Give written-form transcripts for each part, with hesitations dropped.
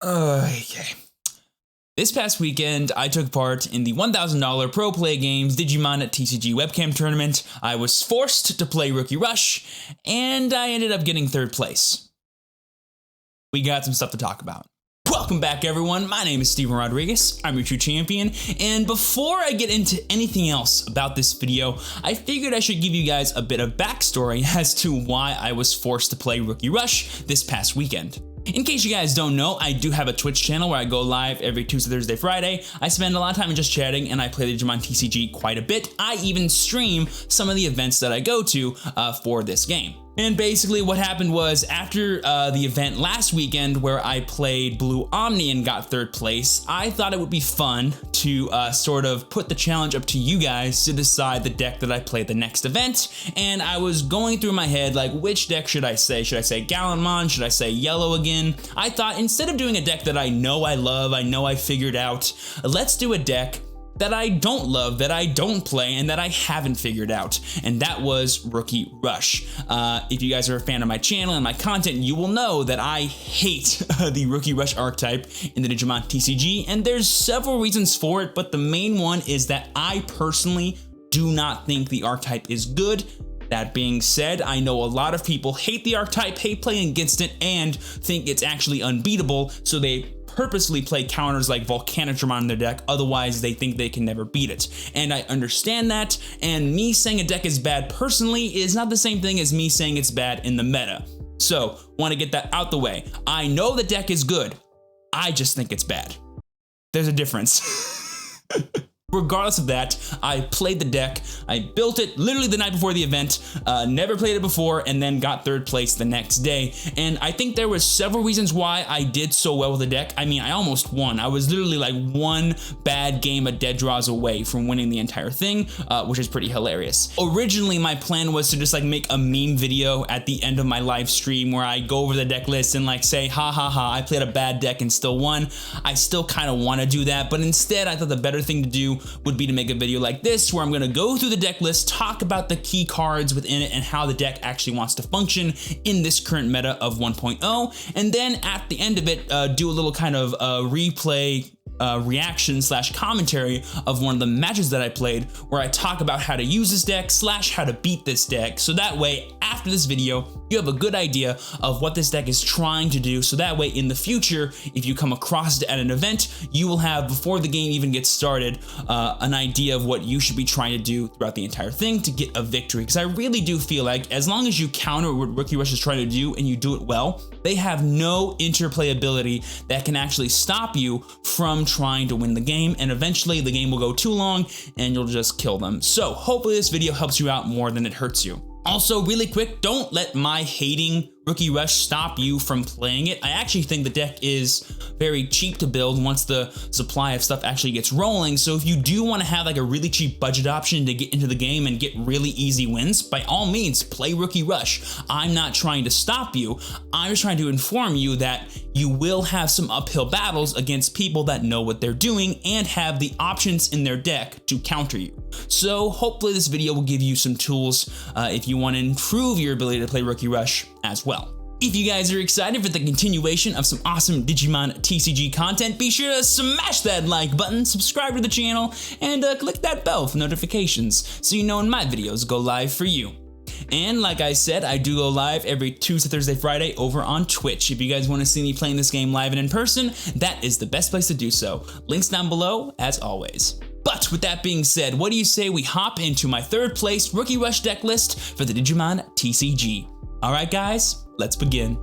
Okay. This past weekend, I took part in the $1,000 Pro Play Games Digimon TCG webcam tournament. I was forced to play Rookie Rush, and I ended up getting 3rd place. We got some stuff to talk about. Welcome back, everyone. My name is Steven Rodriguez. I'm your true champion, and before I get into anything else about this video, I figured I should give you guys a bit of backstory as to why I was forced to play Rookie Rush this past weekend. In case you guys don't know, I do have a Twitch channel where I go live every Tuesday, Thursday, Friday. I spend a lot of time just chatting, and I play the Digimon TCG quite a bit. I even stream some of the events that I go to for this game. And basically what happened was after the event last weekend where I played Blue Omni and got 3rd place, I thought it would be fun to sort of put the challenge up to you guys to decide the deck that I play the next event. And I was going through my head like, which deck should I say? Should I say Gallantmon? Should I say Yellow again? I thought instead of doing a deck that I know I love, I know I figured out, let's do a deck that I don't love, that I don't play, and that I haven't figured out, and that was Rookie Rush. If you guys are a fan of my channel and my content, you will know that I hate the Rookie Rush archetype in the Digimon TCG, and there's several reasons for it, but the main one is that I personally do not think the archetype is good. That being said, I know a lot of people hate the archetype, hate playing against it, and think it's actually unbeatable, so they purposely play counters like Volcanodramon in their deck, otherwise they think they can never beat it. And I understand that, and me saying a deck is bad personally is not the same thing as me saying it's bad in the meta. So, want to get that out the way. I know the deck is good, I just think it's bad. There's a difference. Regardless of that, I played the deck, I built it literally the night before the event, never played it before, and then got 3rd place the next day. And I think there was several reasons why I did so well with the deck. I mean, I almost won. I was literally like one bad game of dead draws away from winning the entire thing, which is pretty hilarious. Originally, my plan was to just like make a meme video at the end of my live stream where I go over the deck list and like say, ha ha ha, I played a bad deck and still won. I still kind of want to do that, but instead I thought the better thing to do would be to make a video like this where I'm going to go through the deck list, talk about the key cards within it and how the deck actually wants to function in this current meta of 1.0, and then at the end of it do a little kind of replay reaction slash commentary of one of the matches that I played where I talk about how to use this deck slash how to beat this deck, so that way after this video you have a good idea of what this deck is trying to do, so that way in the future if you come across it at an event you will have, before the game even gets started, an idea of what you should be trying to do throughout the entire thing to get a victory. Because I really do feel like as long as you counter what Rookie Rush is trying to do and you do it well, they have no interplay ability that can actually stop you from trying to win the game, and eventually the game will go too long and you'll just kill them. So hopefully this video helps you out more than it hurts you. Also, really quick, don't let my hating Rookie Rush stop you from playing it. I actually think the deck is very cheap to build once the supply of stuff actually gets rolling. So if you do want to have like a really cheap budget option to get into the game and get really easy wins, by all means, play Rookie Rush. I'm not trying to stop you. I'm just trying to inform you that you will have some uphill battles against people that know what they're doing and have the options in their deck to counter you. So hopefully this video will give you some tools if you want to improve your ability to play Rookie Rush as well. If you guys are excited for the continuation of some awesome Digimon TCG content, be sure to smash that like button, subscribe to the channel, and click that bell for notifications so you know when my videos go live for you. And like I said, I do go live every Tuesday, Thursday, Friday over on Twitch. If you guys want to see me playing this game live and in person, that is the best place to do so. Links down below as always. But with that being said, what do you say we hop into my 3rd place Rookie Rush deck list for the Digimon TCG? Alright guys, let's begin.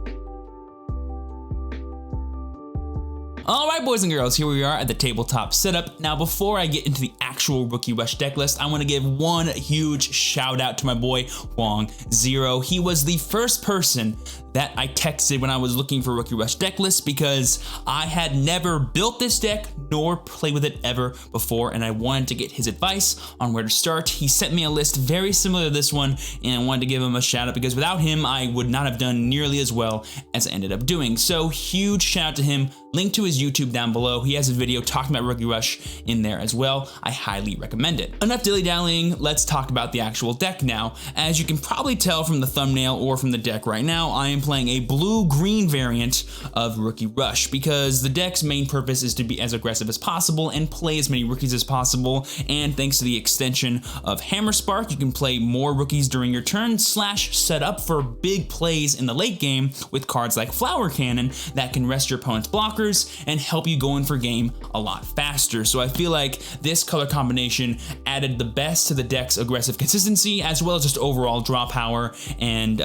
Alright boys and girls, here we are at the tabletop setup. Now before I get into the actual Rookie Rush deck list, I want to give one huge shout out to my boy Wong Zero. He was the first person that I texted when I was looking for Rookie Rush deck lists because I had never built this deck nor played with it ever before, and I wanted to get his advice on where to start. He sent me a list very similar to this one, and I wanted to give him a shout out because without him I would not have done nearly as well as I ended up doing. So huge shout out to him. Link to his YouTube down below. He has a video talking about Rookie Rush in there as well. I highly recommend it. Enough dilly-dallying, let's talk about the actual deck now. As you can probably tell from the thumbnail or from the deck right now, I am am playing a blue-green variant of Rookie Rush because the deck's main purpose is to be as aggressive as possible and play as many rookies as possible, and thanks to the extension of Hammer Spark, you can play more rookies during your turn / set up for big plays in the late game with cards like Flower Cannon that can rest your opponent's blockers and help you go in for game a lot faster. So I feel like this color combination added the best to the deck's aggressive consistency as well as just overall draw power and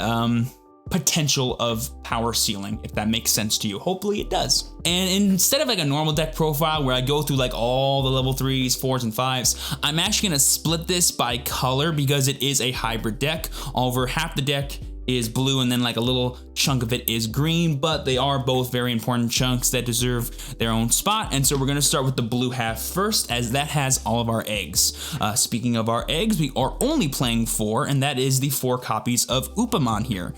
potential of power ceiling, if that makes sense to you. Hopefully it does. And instead of like a normal deck profile where I go through like all the level 3s, 4s, and 5s, I'm actually gonna split this by color because it is a hybrid deck. Over half the deck is blue and then like a little chunk of it is green, but they are both very important chunks that deserve their own spot. And so we're gonna start with the blue half first, as that has all of our eggs. Speaking of our eggs, we are only playing 4, and that is the 4 copies of Upamon here.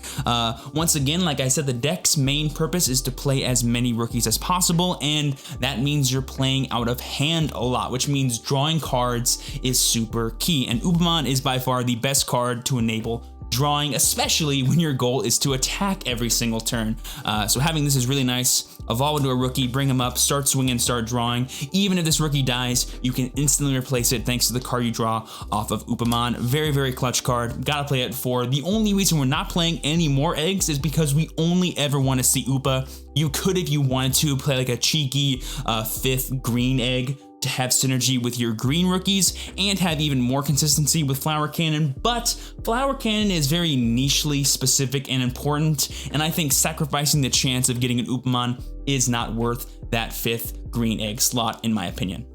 Once again, like I said, the deck's main purpose is to play as many rookies as possible, and that means you're playing out of hand a lot, which means drawing cards is super key. And Upamon is by far the best card to enable drawing, especially when your goal is to attack every single turn. So having this is really nice. Evolve into a rookie, bring him up, start swinging, start drawing. Even if this rookie dies, you can instantly replace it thanks to the card you draw off of Upamon. Very, very clutch card. Gotta play it for. The only reason we're not playing any more eggs is because we only ever want to see Upa. You could, if you wanted to, play like a cheeky 5th green egg to have synergy with your green rookies and have even more consistency with Flower Cannon, but Flower Cannon is very nichely specific and important, and I think sacrificing the chance of getting an Upamon is not worth that 5th green egg slot, in my opinion.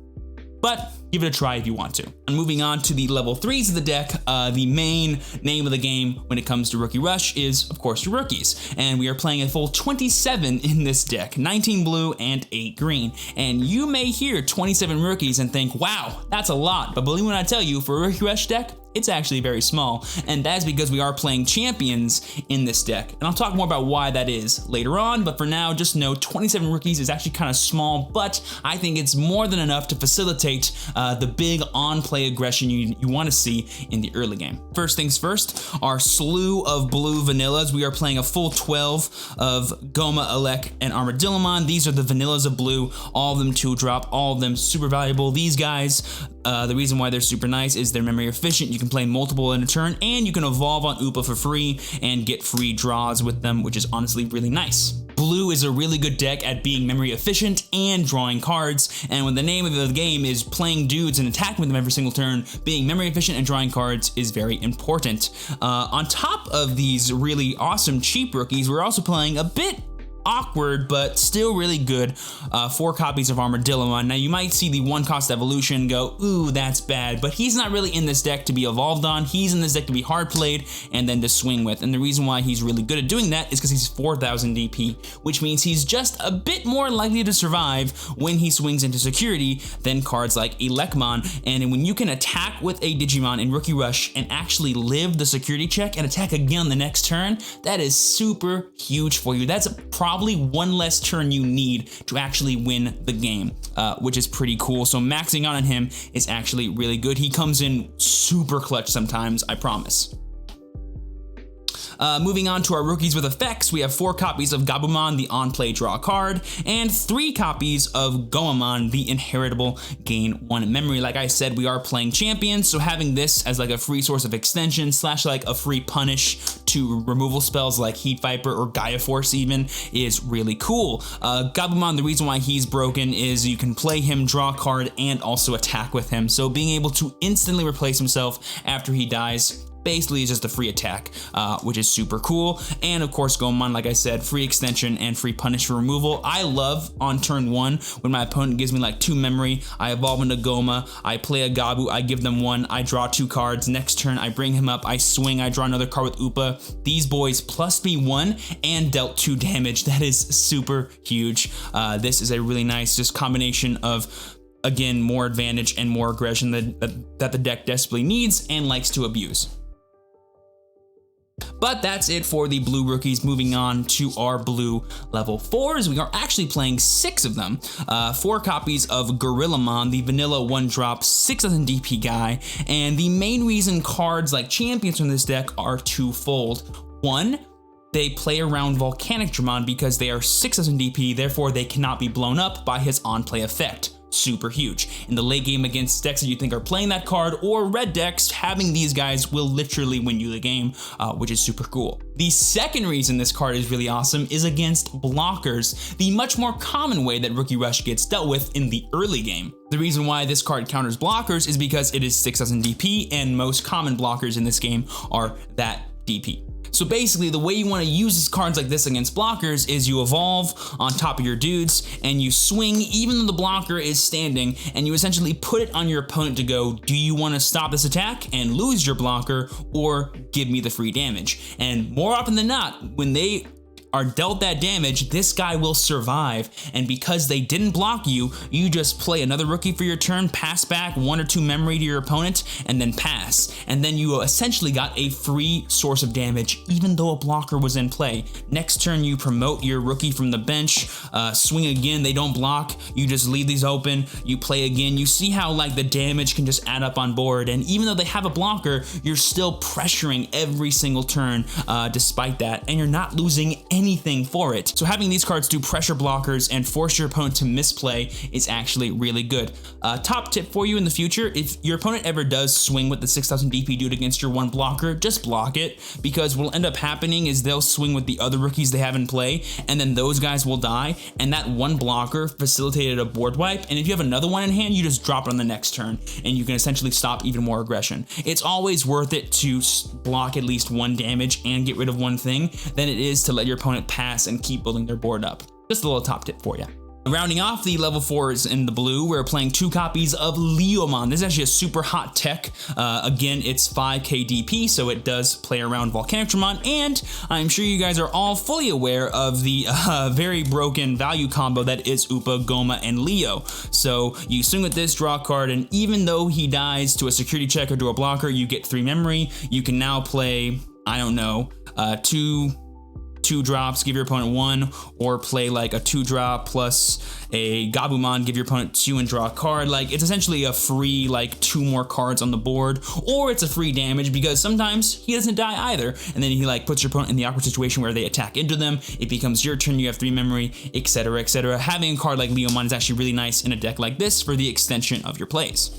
But give it a try if you want to. And moving on to the level 3s of the deck, the main name of the game when it comes to Rookie Rush is, of course, your rookies. And we are playing a full 27 in this deck, 19 blue and 8 green. And you may hear 27 rookies and think, wow, that's a lot. But believe me when I tell you, for a Rookie Rush deck, it's actually very small, and that's because we are playing champions in this deck. And I'll talk more about why that is later on, but for now, just know 27 rookies is actually kind of small, but I think it's more than enough to facilitate the big on-play aggression you want to see in the early game. First things first, our slew of blue vanillas. We are playing a full 12 of Goma, Elec, and Armadillomon. These are the vanillas of blue, all of them 2-drop, all of them super valuable. These guys, the reason why they're super nice is they're memory efficient. You can play multiple in a turn, and you can evolve on Upa for free and get free draws with them, which is honestly really nice. Blue is a really good deck at being memory efficient and drawing cards, and when the name of the game is playing dudes and attacking with them every single turn, being memory efficient and drawing cards is very important. On top of these really awesome cheap rookies, we're also playing a bit awkward but still really good 4 copies of Armadillomon. Now you might see the 1-cost evolution go, ooh, that's bad, but he's not really in this deck to be evolved on. He's in this deck to be hard played and then to swing with, and the reason why he's really good at doing that is because he's 4000 DP, which means he's just a bit more likely to survive when he swings into security than cards like Elecmon. And when you can attack with a Digimon in Rookie Rush and actually live the security check and attack again the next turn, that is super huge for you. That's probably one less turn you need to actually win the game, which is pretty cool. So maxing out on him is actually really good. He comes in super clutch sometimes, I promise. Moving on to our rookies with effects, we have 4 copies of Gabumon, the on-play draw card, and 3 copies of Goemon, the inheritable gain 1 memory. Like I said, we are playing champions, so having this as like a free source of extension / like a free punish to removal spells like Heat Viper or Gaia Force even is really cool. Gabumon, the reason why he's broken is you can play him, draw a card, and also attack with him. So being able to instantly replace himself after he dies basically is just a free attack, which is super cool. And of course, Goemon, like I said, free extension and free punish for removal. I love on turn 1 when my opponent gives me like 2 memory, I evolve into Goma, I play a Gabu, I give them 1, I draw 2 cards. Next turn, I bring him up, I swing, I draw another card with Upa. These boys plus me 1 and dealt 2 damage. That is super huge. This is a really nice just combination of, again, more advantage and more aggression that the deck desperately needs and likes to abuse. But that's it for the blue rookies. Moving on to our blue level 4s. We are actually playing 6 of them. 4 copies of Gorillamon, the vanilla 1-drop 6000 DP guy. And the main reason cards like champions from this deck are twofold. 1, they play around Volcanic Dramon because they are 6000 DP, therefore they cannot be blown up by his on-play effect. Super huge. In the late game against decks that you think are playing that card, or red decks, having these guys will literally win you the game, which is super cool. The second reason this card is really awesome is against blockers, the much more common way that Rookie Rush gets dealt with in the early game. The reason why this card counters blockers is because it is 6000 DP, and most common blockers in this game are that DP. So basically, the way you want to use cards like this against blockers is you evolve on top of your dudes and you swing even though the blocker is standing, and you essentially put it on your opponent to go, do you want to stop this attack and lose your blocker, or give me the free damage? And more often than not, when they are dealt that damage, this guy will survive, and because they didn't block you, you just play another rookie for your turn, pass back 1 or 2 memory to your opponent, and then pass. And then you essentially got a free source of damage, even though a blocker was in play. Next turn, you promote your rookie from the bench, swing again, they don't block, you just leave these open, you play again. You see how like the damage can just add up on board, and even though they have a blocker, you're still pressuring every single turn despite that, and you're not losing anything for it. So having these cards do pressure blockers and force your opponent to misplay is actually really good. Top tip for you in the future, if your opponent ever does swing with the 6000 DP dude against your one blocker, just block it, because what'll end up happening is they'll swing with the other rookies they have in play, and then those guys will die, and that one blocker facilitated a board wipe, and if you have another one in hand, you just drop it on the next turn, and you can essentially stop even more aggression. It's always worth it to block at least 1 damage and get rid of 1 thing than it is to let your opponent pass and keep building their board up. Just a little top tip for you. Rounding off the level 4s in the blue, we're playing 2 copies of Leomon. This is actually a super hot tech. Again, it's 5k DP, so it does play around Volcanic Dramon, and I'm sure you guys are all fully aware of the very broken value combo that is Upa, Goma, and Leo. So you swing with this, draw a card, and even though he dies to a security check or to a blocker, you get 3 memory. You can now play, I don't know, 2 drops, give your opponent 1, or play like a 2-drop plus a Gabumon, give your opponent 2 and draw a card. Like, it's essentially a free like 2 more cards on the board, or it's a free damage because sometimes he doesn't die either, and then he like puts your opponent in the awkward situation where they attack into them, it becomes your turn, you have 3 memory, etc, etc. Having a card like Leomon is actually really nice in a deck like this for the extension of your plays.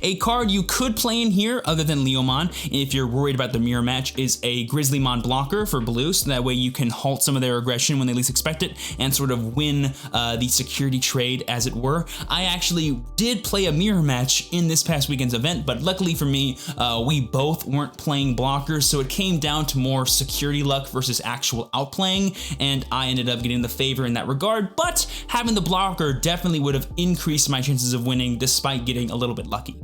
A card you could play in here other than Leomon, if you're worried about the mirror match, is a Grizzlymon blocker for blue, so that way you can halt some of their aggression when they least expect it and sort of win the security trade, as it were. I actually did play a mirror match in this past weekend's event, but luckily for me, we both weren't playing blockers, so it came down to more security luck versus actual outplaying, and I ended up getting the favor in that regard, but having the blocker definitely would have increased my chances of winning despite getting a little bit lucky.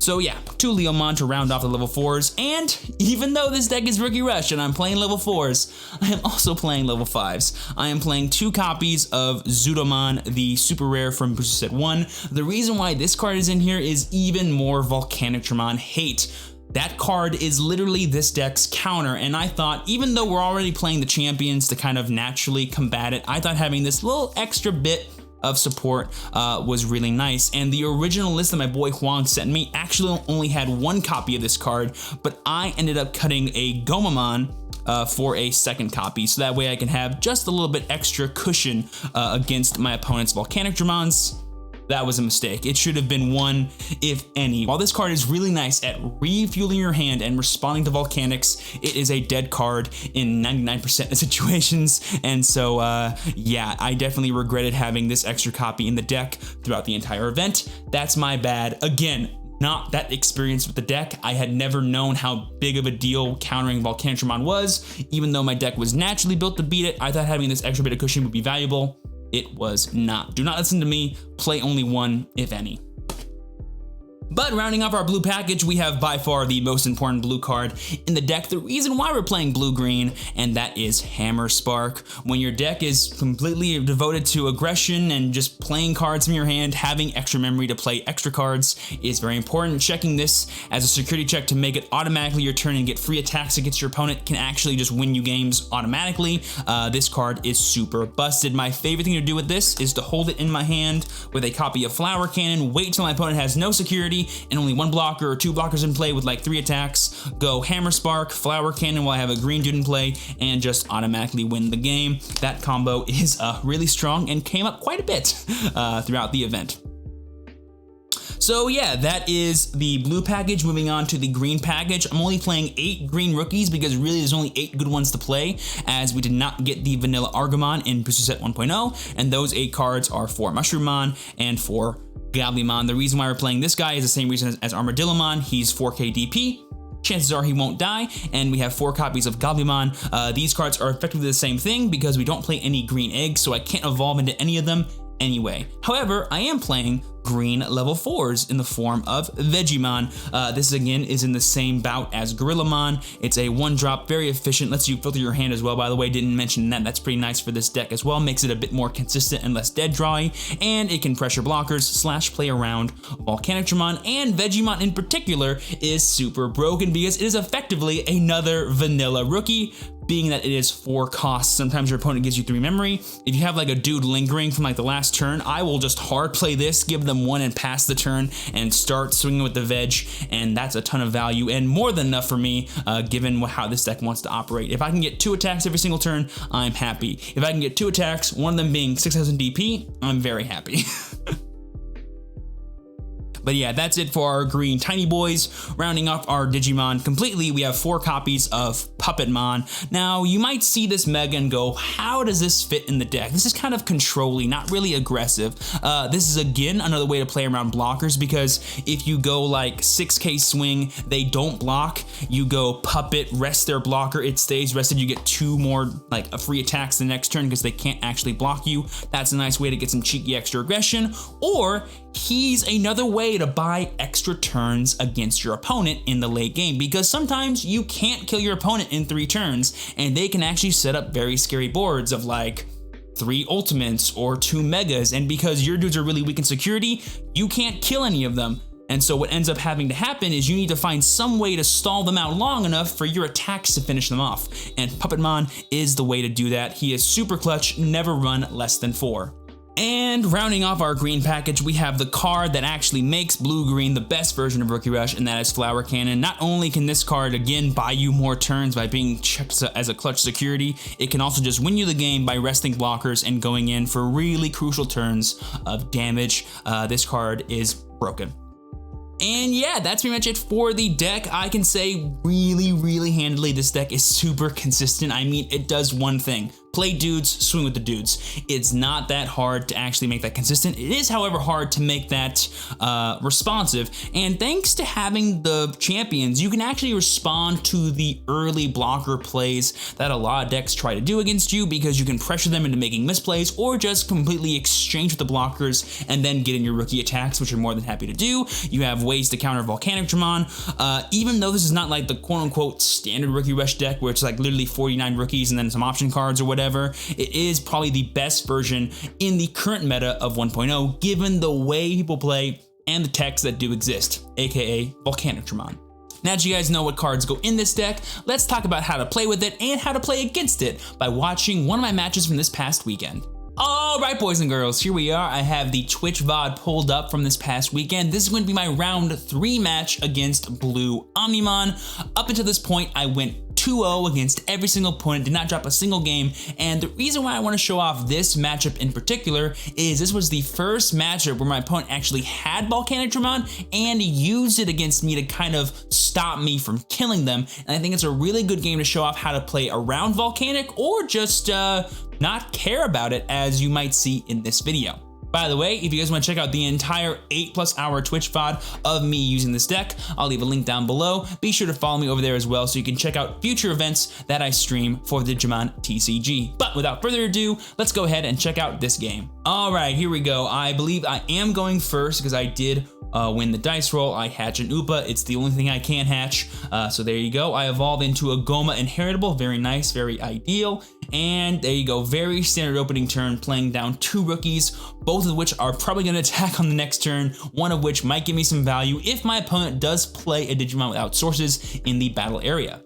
So yeah, 2 Leomon to round off the level 4s, and even though this deck is Rookie Rush and I'm playing level 4s, I am also playing level 5s. I am playing 2 copies of Zudomon, the super rare from Booster Set 1. The reason why this card is in here is even more Volcanic Dramon hate. That card is literally this deck's counter, and I thought, even though we're already playing the champions to kind of naturally combat it, I thought having this little extra bit of support was really nice. And the original list that my boy Huang sent me actually only had 1 copy of this card, but I ended up cutting a Gomamon for a 2nd copy, so that way I can have just a little bit extra cushion against my opponent's Volcanic Dramons. That was a mistake. It should have been 1, if any. While this card is really nice at refueling your hand and responding to volcanics, it is a dead card in 99% of situations. And so, yeah, I definitely regretted having this extra copy in the deck throughout the entire event. That's my bad. Again, not that experienced with the deck. I had never known how big of a deal countering Volcanic Dramon was. Even though my deck was naturally built to beat it, I thought having this extra bit of cushion would be valuable. It was not. Do not listen to me. Play only 1, if any. But rounding off our blue package, we have by far the most important blue card in the deck, the reason why we're playing blue-green, and that is Hammer Spark. When your deck is completely devoted to aggression and just playing cards from your hand, having extra memory to play extra cards is very important. Checking this as a security check to make it automatically your turn and get free attacks against your opponent can actually just win you games automatically. This card is super busted. My favorite thing to do with this is to hold it in my hand with a copy of Flower Cannon, wait till my opponent has no security, security and only one blocker or two blockers in play with like 3 attacks, go Hammer Spark, Flower Cannon while I have a green dude in play, and just automatically win the game. That combo is really strong and came up quite a bit throughout the event. So yeah, that is the blue package. Moving on to the green package. I'm only playing 8 green rookies because really there's only 8 good ones to play, as we did not get the vanilla Argomon in Booster Set 1.0, and those 8 cards are for Mushroomon and for Goblymon. The reason why we're playing this guy is the same reason as Armadillomon. He's 4k DP. Chances are he won't die, and we have 4 copies of Goblymon. These cards are effectively the same thing because we don't play any green eggs, so I can't evolve into any of them anyway. However, I am playing green level 4s in the form of Vegemon. This again is in the same bout as Gorillamon. It's a 1-drop, very efficient, lets you filter your hand as well, by the way, didn't mention that. That's pretty nice for this deck as well, makes it a bit more consistent and less dead drawy, and it can pressure blockers / play around Volcanictramon, and Vegemon in particular is super broken because it is effectively another vanilla rookie, being that it is 4 costs. Sometimes your opponent gives you 3 memory. If you have like a dude lingering from like the last turn, I will just hard play this, give them 1 and pass the turn and start swinging with the veg, and that's a ton of value and more than enough for me given how this deck wants to operate. If I can get 2 attacks every single turn, I'm happy. If I can get 2 attacks, one of them being 6000 DP, I'm very happy. But yeah, that's it for our green tiny boys. Rounding off our Digimon completely, we have 4 copies of Puppetmon. Now, you might see this mega and go, how does this fit in the deck? This is kind of controlling, not really aggressive. This is again another way to play around blockers, because if you go like 6k swing, they don't block. You go Puppet, rest their blocker, it stays rested. You get 2 more like free attacks the next turn because they can't actually block you. That's a nice way to get some cheeky extra aggression. Or he's another way to buy extra turns against your opponent in the late game, because sometimes you can't kill your opponent in 3 turns and they can actually set up very scary boards of like 3 ultimates or 2 megas, and because your dudes are really weak in security, you can't kill any of them. And so what ends up having to happen is you need to find some way to stall them out long enough for your attacks to finish them off, and Puppetmon is the way to do that. He is super clutch, never run less than 4. And rounding off our green package, we have the card that actually makes blue-green the best version of Rookie Rush, and that is Flower Cannon. Not only can this card, again, buy you more turns by being checked as a clutch security, it can also just win you the game by resting blockers and going in for really crucial turns of damage. This card is broken. And yeah, that's pretty much it for the deck. I can say really handily this deck is super consistent. I mean, it does one thing. Play dudes, swing with the dudes. It's not that hard to actually make that consistent. It is, however, hard to make that responsive. And thanks to having the champions, you can actually respond to the early blocker plays that a lot of decks try to do against you, because you can pressure them into making misplays or just completely exchange with the blockers and then get in your rookie attacks, which you're more than happy to do. You have ways to counter Volcanictramon. Even though this is not like the quote-unquote standard Rookie Rush deck where it's like literally 49 rookies and then some option cards or whatever, it is probably the best version in the current meta of 1.0, given the way people play and the techs that do exist, aka Volcanictramon. Now that you guys know what cards go in this deck, let's talk about how to play with it and how to play against it by watching one of my matches from this past weekend. Alright, boys and girls, here we are. I have the Twitch VOD pulled up from this past weekend. This is going to be my round 3 match against Blue Omnimon. Up until this point, I went 2-0 against every single opponent, did not drop a single game, and the reason why I want to show off this matchup in particular is this was the first matchup where my opponent actually had Volcanictramon and used it against me to kind of stop me from killing them, and I think it's a really good game to show off how to play around Volcanic or just not care about it, as you might see in this video. By the way, if you guys want to check out the entire 8+ hour Twitch VOD of me using this deck, I'll leave a link down below. Be sure to follow me over there as well so you can check out future events that I stream for Digimon TCG. But without further ado, let's go ahead and check out this game. All right, here we go. I believe I am going first because I did win the dice roll. I hatch an Upa. It's the only thing I can hatch. So there you go. I evolve into a Goma Inheritable. Very nice, very ideal. And there you go. Very standard opening turn, playing down 2 rookies, both of which are probably going to attack on the next turn, one of which might give me some value if my opponent does play a Digimon without sources in the battle area.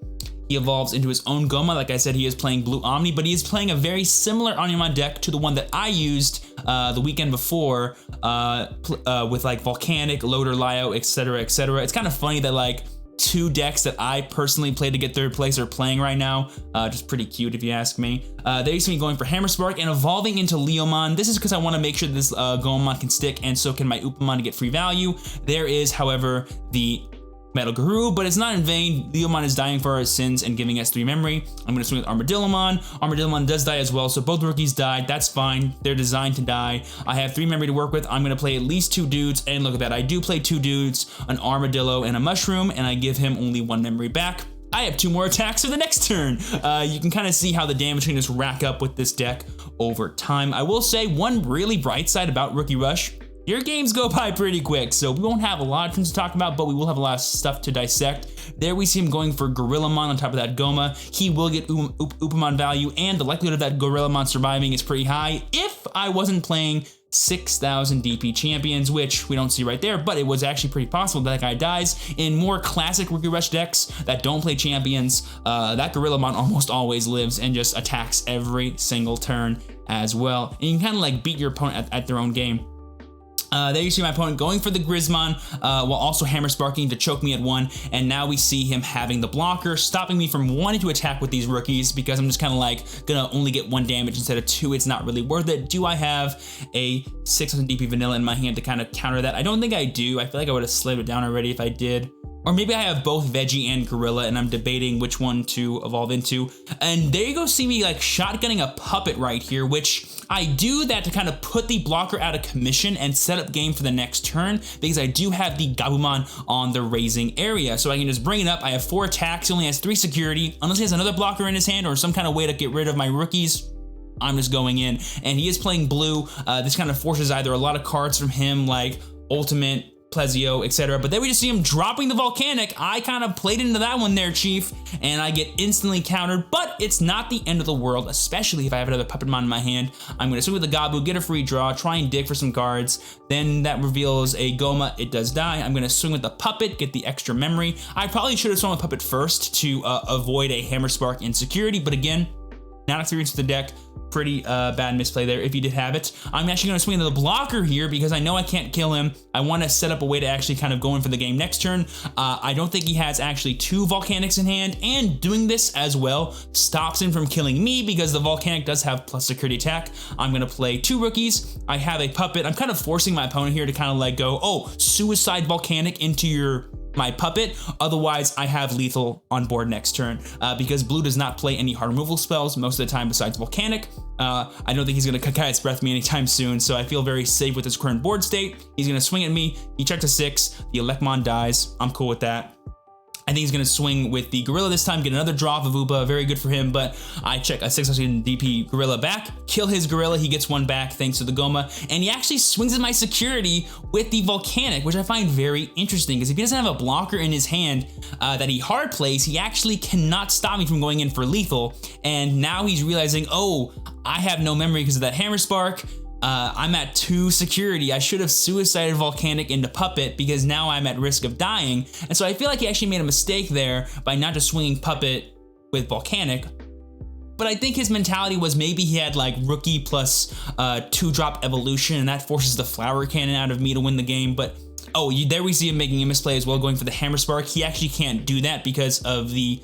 he evolves into his own Goma. Like I said, he is playing Blue Omni, but he is playing a very similar Omnimon deck to the one that I used the weekend before with like Volcanic, Loader, Lyo, etc., etc. It's kind of funny that like two decks that I personally play to get third place are playing right now. Just pretty cute if you ask me. There used to be going for Hammer Spark and evolving into Leomon. This is because I want to make sure this Gomamon can stick, and so can my Upamon to get free value. There is, however, the Metal Guru, but it's not in vain. Leomon is dying for our sins and giving us 3 memory. I'm going to swing with Armadillomon. Armadillomon does die as well, so both rookies died. That's fine. They're designed to die. I have 3 memory to work with. I'm going to play at least 2 dudes, and look at that. I do play 2 dudes, an Armadillo and a Mushroom, and I give him only 1 memory back. I have 2 more attacks for the next turn. You can kind of see how the damage can just rack up with this deck over time. I will say one really bright side about Rookie Rush: your games go by pretty quick, so we won't have a lot of things to talk about, but we will have a lot of stuff to dissect. There we see him going for Gorillamon on top of that Goma. He will get Upamon value, and the likelihood of that Gorillamon surviving is pretty high if I wasn't playing 6,000 DP champions, which we don't see right there, but it was actually pretty possible that guy dies. In more classic Rookie Rush decks that don't play champions, that Gorillamon almost always lives and just attacks every single turn as well. And you can kind of like beat your opponent at their own game. There you see my opponent going for the Grismon while also Hammer Sparking to choke me at 1, and now we see him having the blocker, stopping me from wanting to attack with these rookies because I'm just kind of like gonna only get 1 damage instead of 2. It's not really worth it. Do I have a 600 DP vanilla in my hand to kind of counter that? I don't think I do. I feel like I would have slaved it down already if I did. Or maybe I have both Veggie and Gorilla and I'm debating which one to evolve into. And there you go, see me like shotgunning a puppet right here, which I do that to kind of put the blocker out of commission and set up game for the next turn, because I do have the Gabumon on the raising area. So I can just bring it up. I have 4 attacks, he only has 3 security. Unless he has another blocker in his hand or some kind of way to get rid of my rookies, I'm just going in. And he is playing blue. This kind of forces either a lot of cards from him like Ultimate, Plezio, etc. But then we just see him dropping the Volcanic. I kind of played into that one there, Chief, and I get instantly countered, but it's not the end of the world, especially if I have another Puppetmon in my hand. I'm going to swing with the Gabu, get a free draw, try and dig for some cards. Then that reveals a Goma. It does die. I'm going to swing with the Puppet, get the extra memory. I probably should have swung with Puppet first to avoid a Hammer Spark insecurity, but again, not experienced with the deck. Pretty bad misplay there if you did have it. I'm actually going to swing into the blocker here because I know I can't kill him. I want to set up a way to actually kind of go in for the game next turn. I don't think he has actually 2 Volcanics in hand, and doing this as well stops him from killing me because the Volcanic does have plus security attack. I'm going to play 2 rookies. I have a Puppet. I'm kind of forcing my opponent here to kind of like go, oh, Suicide Volcanic into my Puppet, otherwise I have lethal on board next turn because blue does not play any hard removal spells most of the time besides Volcanic. I don't think he's going to Kakai's Breath me anytime soon, so I feel very safe with his current board state. He's going to swing at me. He checked to 6. The Elecmon dies. I'm cool with that. I think he's going to swing with the Gorilla this time, get another draw of Avupa, very good for him, but I check a 600 DP Gorilla back, kill his Gorilla, he gets 1 back thanks to the Goma, and he actually swings at my security with the Volcanic, which I find very interesting, because if he doesn't have a blocker in his hand that he hard plays, he actually cannot stop me from going in for lethal, and now he's realizing, oh, I have no memory because of that Hammer Spark. I'm at 2 security. I should have suicided Volcanic into Puppet because now I'm at risk of dying. And so I feel like he actually made a mistake there by not just swinging Puppet with Volcanic. But I think his mentality was maybe he had like Rookie plus 2-drop Evolution, and that forces the Flower Cannon out of me to win the game. But oh, there we see him making a misplay as well, going for the Hammer Spark. He actually can't do that because of the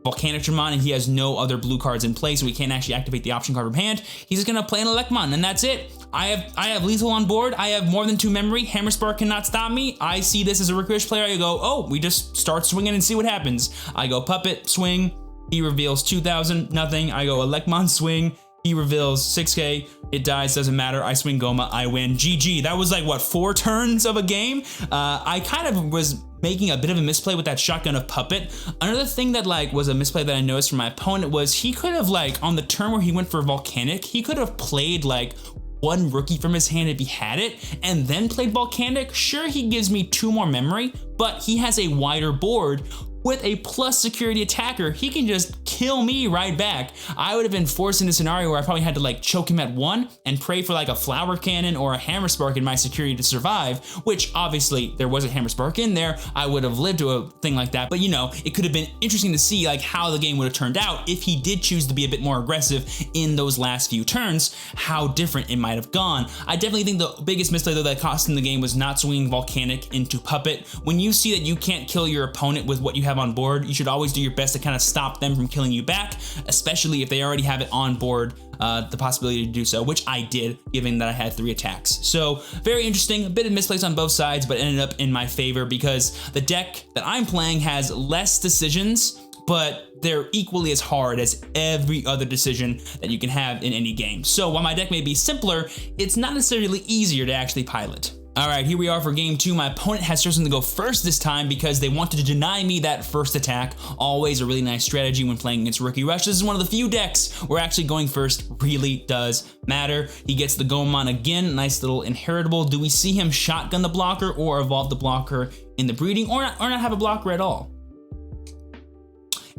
Volcanic Dramon, and he has no other blue cards in play, so he can't actually activate the option card from hand. He's just gonna play an Elecmon, and that's it. I have lethal on board. I have more than 2 memory. Hammer Spark cannot stop me. I see this as a Rookie Rush player. I go, oh, we just start swinging and see what happens. I go Puppet, swing. He reveals 2,000, nothing. I go Elecmon, swing. He reveals 6k, it dies, doesn't matter. I swing Goma, I win. GG. That was like, what, 4 turns of a game? I kind of was making a bit of a misplay with that shotgun of Puppet. Another thing that like was a misplay that I noticed from my opponent was he could have like, on the turn where he went for Volcanic, he could have played like 1 rookie from his hand if he had it, and then played Volcanic. Sure, he gives me 2 more memory, but he has a wider board with a plus security attacker, he can just kill me right back. I would have been forced into a scenario where I probably had to like choke him at 1 and pray for like a flower cannon or a hammer spark in my security to survive, which obviously there was a hammer spark in there. I would have lived to a thing like that, but you know, it could have been interesting to see like how the game would have turned out if he did choose to be a bit more aggressive in those last few turns, how different it might have gone. I definitely think the biggest misplay though that cost him the game was not swinging Volcanic into Puppet. When you see that you can't kill your opponent with what you have on board, you should always do your best to kind of stop them from killing you back, especially if they already have it on board, the possibility to do so, which I did, given that I had 3 attacks. So very interesting, a bit of misplays on both sides, but ended up in my favor because the deck that I'm playing has less decisions, but they're equally as hard as every other decision that you can have in any game. So while my deck may be simpler, it's not necessarily easier to actually pilot. All right, here we are for game 2. My opponent has chosen to go first this time because they wanted to deny me that first attack. Always a really nice strategy when playing against Rookie Rush. This is one of the few decks where actually going first really does matter. He gets the Gomamon again, nice little inheritable. Do we see him shotgun the blocker or evolve the blocker in the breeding, or not have a blocker at all?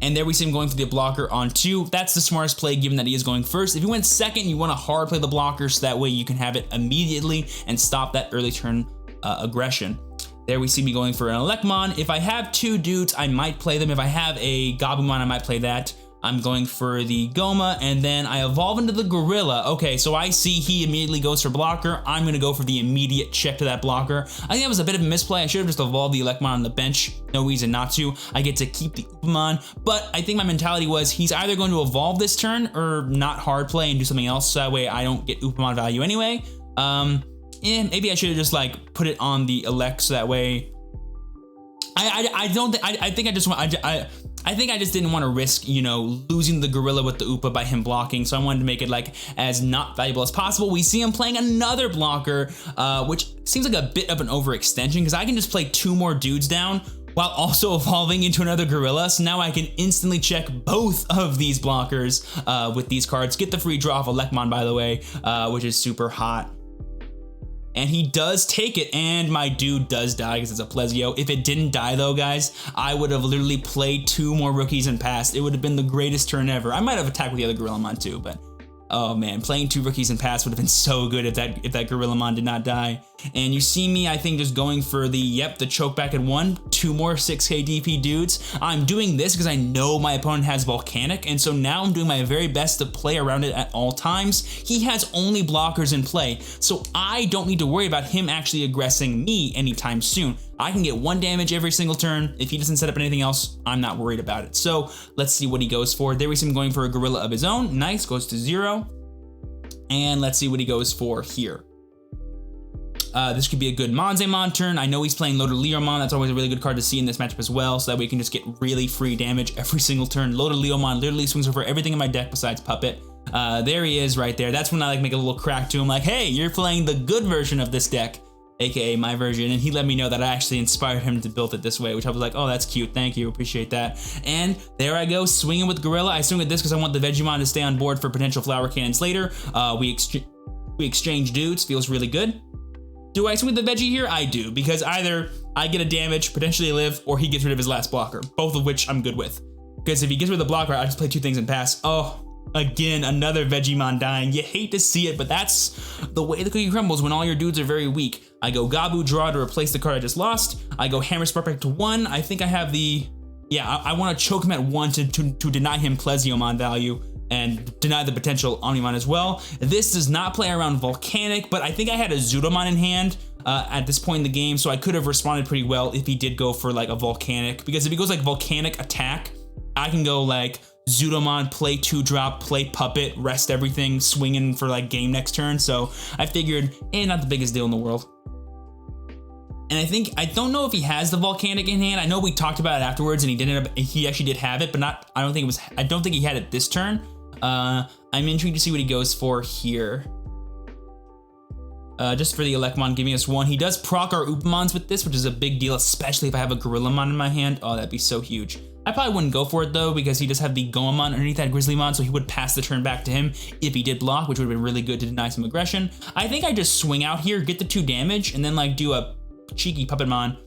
And there we see him going for the blocker on 2. That's the smartest play given that he is going first. If you went second, you want to hard play the blocker so that way you can have it immediately and stop that early turn aggression. There we see me going for an Elecmon. If I have 2 dudes, I might play them. If I have a Gabumon, I might play that. I'm going for the Goma, and then I evolve into the Gorilla. Okay, so I see he immediately goes for blocker. I'm gonna go for the immediate check to that blocker. I think that was a bit of a misplay. I should have just evolved the Elecmon on the bench. No reason not to. I get to keep the Upamon, but I think my mentality was he's either going to evolve this turn or not hard play and do something else, so that way I don't get Upamon value anyway. And maybe I should have just like put it on the Elect so that way. I think I just didn't want to risk, you know, losing the Gorilla with the Upa by him blocking, so I wanted to make it like as not valuable as possible. We see him playing another blocker, which seems like a bit of an overextension because I can just play 2 more dudes down while also evolving into another Gorilla, so now I can instantly check both of these blockers with these cards. Get the free draw of Elecmon, by the way, which is super hot. And he does take it, and my dude does die because it's a Plesio. If it didn't die though, guys, I would have literally played 2 more rookies and passed. It would have been the greatest turn ever. I might have attacked with the other Gorillamon too, but oh man, playing 2 rookies and pass would have been so good if that Gorillamon did not die. And you see me, I think, just going for the choke back at 1, 2 more 6k DP dudes. I'm doing this because I know my opponent has Volcanic, and so now I'm doing my very best to play around it at all times. He has only blockers in play, so I don't need to worry about him actually aggressing me anytime soon. I can get 1 damage every single turn. If he doesn't set up anything else, I'm not worried about it. So let's see what he goes for. There we see him going for a Gorilla of his own. Nice, goes to 0. And let's see what he goes for here. This could be a good Monzemon turn. I know he's playing Loader Leomon. That's always a really good card to see in this matchup as well, so that we can just get really free damage every single turn. Loader Leomon literally swings over everything in my deck besides Puppet. There he is right there. That's when I like make a little crack to him like, hey, you're playing the good version of this deck, aka my version, and he let me know that I actually inspired him to build it this way, which I was like, oh, that's cute, thank you, appreciate that. And there I go, swinging with Gorilla. I swing with this because I want the Vegemon to stay on board for potential flower cannons later. We exchange dudes, feels really good. Do I swing with the Veggie here? I do, because either I get a damage, potentially live, or he gets rid of his last blocker, both of which I'm good with. Because if he gets rid of the blocker, I just play 2 things and pass. Oh, again, another Vegemon dying. You hate to see it, but that's the way the cookie crumbles when all your dudes are very weak. I go Gabu draw to replace the card I just lost. I go Hammer Spark back to 1. I think I have the... Yeah, I want to choke him at 1 to deny him Plesiomon value and deny the potential Omnimon as well. This does not play around Volcanic, but I think I had a Zudomon in hand at this point in the game, so I could have responded pretty well if he did go for like a Volcanic, because if he goes like Volcanic attack, I can go like Zudomon, play 2-drop, play Puppet, rest everything, swinging for like game next turn. So I figured, not the biggest deal in the world. And I don't know if he has the Volcanic in hand. I know we talked about it afterwards, and he actually did have it, but I don't think he had it this turn. I'm intrigued to see what he goes for here. Just for the Elecmon giving us 1. He does proc our Upamons with this, which is a big deal, especially if I have a Gorillamon in my hand. Oh, that'd be so huge. I probably wouldn't go for it though, because he does have the Gomamon underneath that Grizzlymon, so he would pass the turn back to him if he did block, which would have been really good to deny some aggression. I think I just swing out here, get the 2 damage, and then like do a cheeky Puppetmon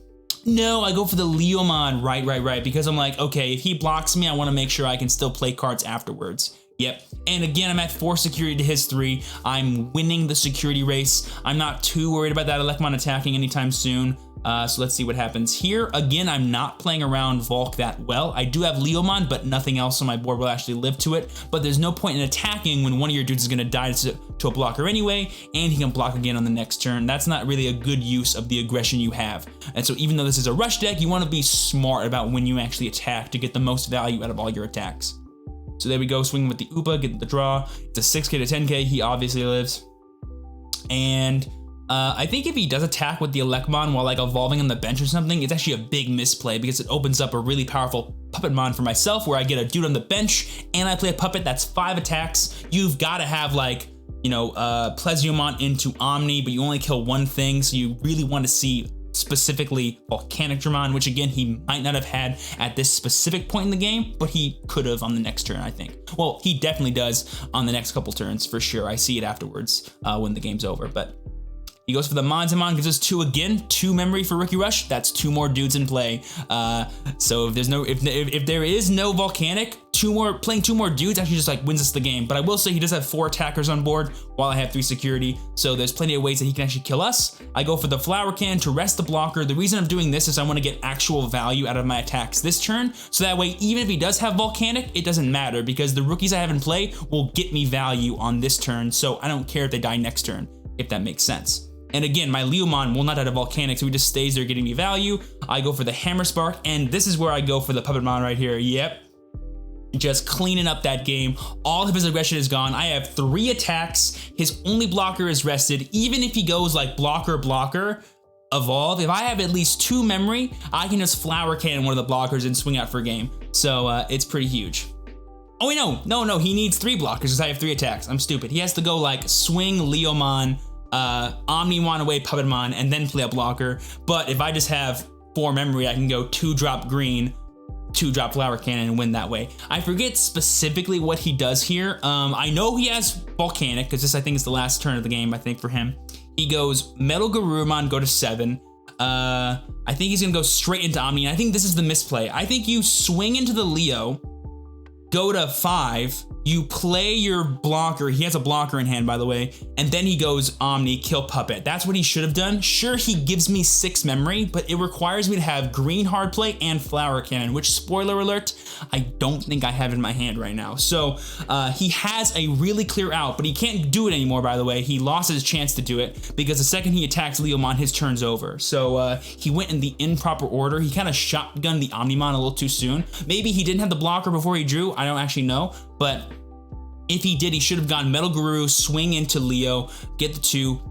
No, I go for the Leomon. Right. Because I'm like, okay, if he blocks me, I want to make sure I can still play cards afterwards. Yep. And again, I'm at 4 security to his 3. I'm winning the security race. I'm not too worried about that Elecmon attacking anytime soon. So let's see what happens here. Again, I'm not playing around Volk that well. I do have Leomon, but nothing else on my board will actually live to it. But there's no point in attacking when one of your dudes is going to die to a blocker anyway, and he can block again on the next turn. That's not really a good use of the aggression you have. And so even though this is a rush deck, you want to be smart about when you actually attack to get the most value out of all your attacks. So there we go, swinging with the Upa, get the draw. It's a 6k to 10k, he obviously lives. And I think if he does attack with the Elecmon while like evolving on the bench or something, it's actually a big misplay because it opens up a really powerful Puppetmon for myself where I get a dude on the bench and I play a puppet that's 5 attacks. You've got to have like, you know, Plesiommon into Omni, but you only kill one thing, so you really want to see specifically Volcanic Dramon, which again, he might not have had at this specific point in the game, but he could have on the next turn, I think. Well, he definitely does on the next couple turns for sure. I see it afterwards when the game's over, but he goes for the Monzamon, gives us 2 again, 2 memory for Rookie Rush. That's 2 more dudes in play. So if there's no, if there is no Volcanic, playing 2 more dudes actually just like wins us the game. But I will say he does have 4 attackers on board while I have 3 security. So there's plenty of ways that he can actually kill us. I go for the Flower Can to rest the blocker. The reason I'm doing this is I want to get actual value out of my attacks this turn. So that way, even if he does have Volcanic, it doesn't matter because the rookies I have in play will get me value on this turn. So I don't care if they die next turn, if that makes sense. And again, my Leomon will not have a Volcanic, so he just stays there getting me value. I go for the Hammer Spark, and this is where I go for the Puppetmon right here. Yep. Just cleaning up that game. All of his aggression is gone. I have 3 attacks. His only blocker is rested. Even if he goes like blocker, evolve, if I have at least 2 memory, I can just Flower Cannon one of the blockers and swing out for a game. So it's pretty huge. Oh wait, no, he needs 3 blockers because I have 3 attacks. I'm stupid. He has to go like swing Leomon, Omnimon away Puppetmon, and then play a blocker. But if I just have 4 memory, I can go 2-drop green, 2-drop Flower Cannon, and win that way. I forget specifically what he does here. I know he has Volcanic, because this I think is the last turn of the game, I think, for him. He goes Metal Garurumon, go to 7. I think he's gonna go straight into Omni, and I think this is the misplay. I think you swing into the Leo, go to 5, you play your blocker, he has a blocker in hand by the way, and then he goes Omni, kill Puppet. That's what he should have done. Sure, he gives me 6 memory, but it requires me to have green hard play and Flower Cannon, which, spoiler alert, I don't think I have in my hand right now. So he has a really clear out, but he can't do it anymore, by the way. He lost his chance to do it because the second he attacks Leomon, his turn's over. So he went in the improper order. He kind of shotgunned the Omnimon a little too soon. Maybe he didn't have the blocker before he drew. I don't actually know, but if he did, he should have gone Metal Guru, swing into Leo, get the 2,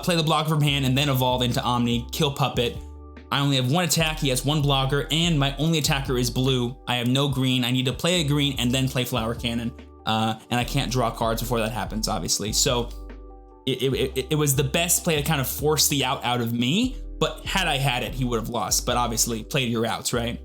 play the blocker from hand, and then evolve into Omni, kill Puppet. I only have 1 attack, he has 1 blocker, and my only attacker is blue. I have no green. I need to play a green and then play Flower Cannon. And I can't draw cards before that happens, obviously. So it was the best play to kind of force the out of me, but had I had it, he would have lost. But obviously, played your outs, right?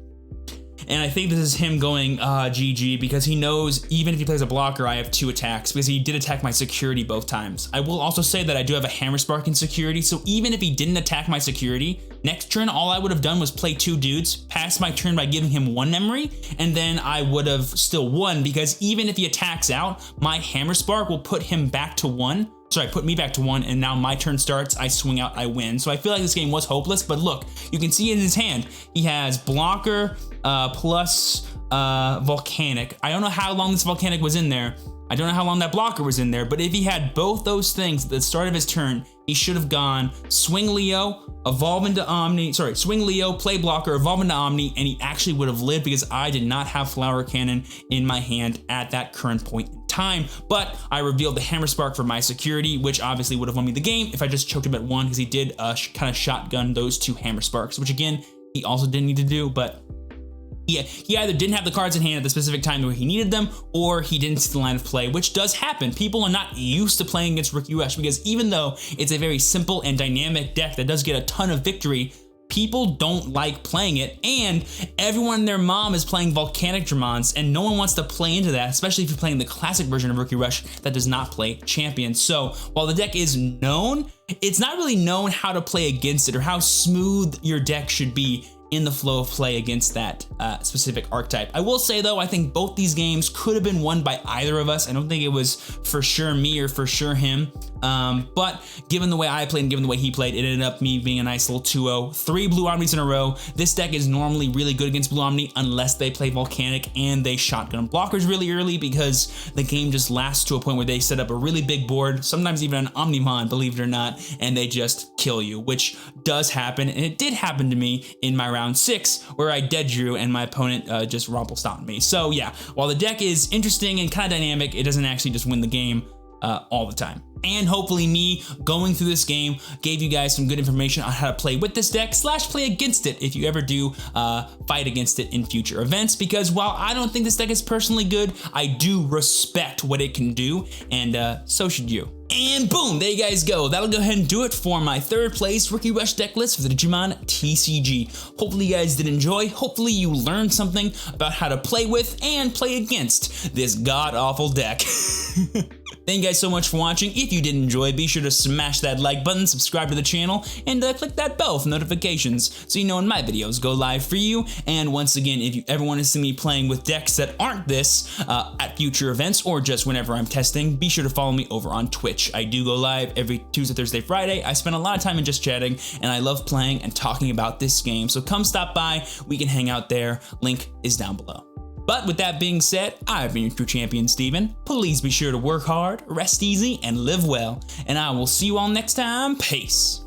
And I think this is him going GG because he knows even if he plays a blocker, I have 2 attacks because he did attack my security both times. I will also say that I do have a Hammer Spark in security, so even if he didn't attack my security, next turn all I would have done was play 2 dudes, pass my turn by giving him 1 memory, and then I would have still won because even if he attacks out, my Hammer Spark will put him back to 1. Sorry, put me back to 1, and now my turn starts, I swing out, I win. So I feel like this game was hopeless, but look, you can see in his hand, he has blocker plus Volcanic. I don't know how long this Volcanic was in there. I don't know how long that blocker was in there, but if he had both those things at the start of his turn, he should have gone swing Leo, evolve into Omni, swing Leo, play blocker, evolve into Omni, and he actually would have lived because I did not have Flower Cannon in my hand at that current point in time. But I revealed the Hammer Spark for my security, which obviously would have won me the game if I just choked him at 1 because he did kind of shotgun those 2 Hammer Sparks, which again, he also didn't need to do, but yeah, he either didn't have the cards in hand at the specific time where he needed them, or he didn't see the line of play, which does happen. People are not used to playing against Rookie Rush because even though it's a very simple and dynamic deck that does get a ton of victory, people don't like playing it, and everyone and their mom is playing volcanic Dramons, and no one wants to play into that, especially if you're playing the classic version of Rookie Rush that does not play champions. So while the deck is known, it's not really known how to play against it or how smooth your deck should be in the flow of play against that specific archetype. I will say though, I think both these games could have been won by either of us. I don't think it was for sure me or for sure him. But given the way I played and given the way he played, it ended up me being a nice little 2-0. 3 Blue Omnis in a row. This deck is normally really good against Blue Omni unless they play Volcanic and they shotgun blockers really early, because the game just lasts to a point where they set up a really big board, sometimes even an Omnimon, believe it or not, and they just kill you, which does happen. And it did happen to me in my round 6 where I dead drew and my opponent just rumble stomped me. So yeah, while the deck is interesting and kind of dynamic, it doesn't actually just win the game all the time. And hopefully me going through this game gave you guys some good information on how to play with this deck / play against it if you ever do fight against it in future events, because while I don't think this deck is personally good, I do respect what it can do, and so should you. And boom, there you guys go. That'll go ahead and do it for my 3rd place Rookie Rush deck list for the Digimon TCG. Hopefully you guys did enjoy. Hopefully you learned something about how to play with and play against this god-awful deck. Thank you guys so much for watching. If you did enjoy, be sure to smash that like button, subscribe to the channel, and click that bell for notifications so you know when my videos go live for you. And once again, if you ever want to see me playing with decks that aren't this at future events or just whenever I'm testing, be sure to follow me over on Twitch. I do go live every Tuesday, Thursday, Friday. I spend a lot of time in just chatting, and I love playing and talking about this game. So come stop by. We can hang out there. Link is down below. But with that being said, I've been your true champion, Steven. Please be sure to work hard, rest easy, and live well. And I will see you all next time. Peace.